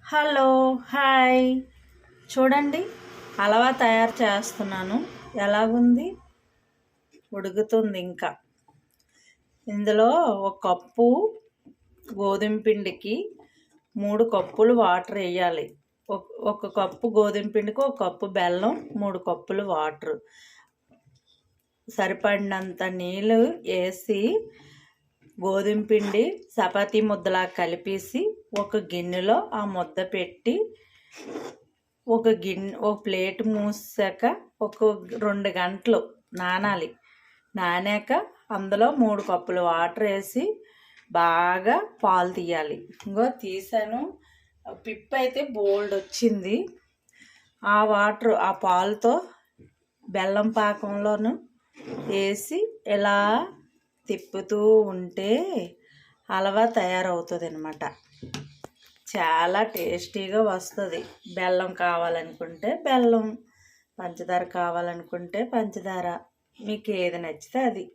Hello hi చూడండి హల్వా తయారు చేస్తున్నాను. ఎలాగుంది? ఉడుకుతుంది ఇంకా. ఇందులో ఒక కప్పు గోధుమ పిండికి 3 కప్పులు వాటర్ వేయాలి. ఒక కప్పు గోధుమ పిండికి ఒక కప్పు బెల్లం, 3 కప్పులు వాటర్, సరిపడినంత నీళ్ళు వేసి గోధుమ పిండి చపాతీ ముద్దలా కలిపేసి ఒక గిన్నెలో ఆ ముద్ద పెట్టి ఒక ప్లేట్ మూసాక ఒక 2 గంటలు నానాలి. నానాక అందులో 3 కప్పులు వాటర్ వేసి బాగా పాలు తీయాలి. ఇంకో తీసాను, పిప్ అయితే బోల్డ్ వచ్చింది. ఆ వాటర్ ఆ పాలతో బెల్లం పాకంలోను వేసి ఇలా తిప్పుతూ ఉంటే హల్వా తయారవుతుంది అన్నమాట. చాలా టేస్టీగా వస్తుంది. బెల్లం కావాలనుకుంటే బెల్లం, పంచదార కావాలనుకుంటే పంచదార, మీకు ఏది నచ్చితే అది.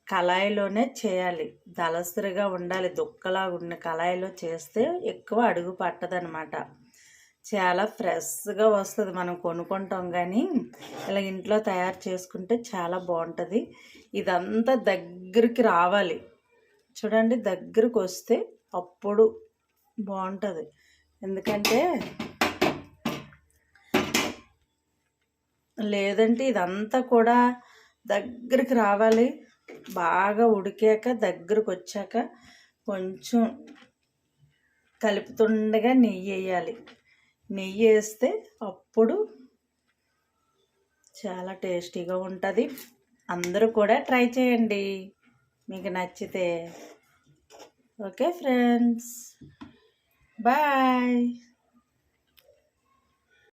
కళాయిలోనే చేయాలి, దలసరిగా ఉండాలి. దుక్కలాగా ఉన్న కళాయిలో చేస్తే ఎక్కువ అడుగు పట్టదనమాట. చాలా ఫ్రెష్గా వస్తుంది. మనం కొనుక్కుంటాం కానీ ఇలా ఇంట్లో తయారు చేసుకుంటే చాలా బాగుంటుంది. ఇదంతా దగ్గరికి రావాలి. చూడండి, దగ్గరకు వస్తే అప్పుడు బాగుంటుంది. ఎందుకంటే లేదంటే ఇదంతా కూడా దగ్గరికి రావాలి. బాగా ఉడికాక దగ్గరకు వచ్చాక కొంచెం కలుపుతుండగా నెయ్యి వేయాలి. నెయ్యి వేస్తే అప్పుడు చాలా టేస్టీగా ఉంటుంది. అందరూ కూడా ట్రై చేయండి మీకు నచ్చితే. Okay friends, bye.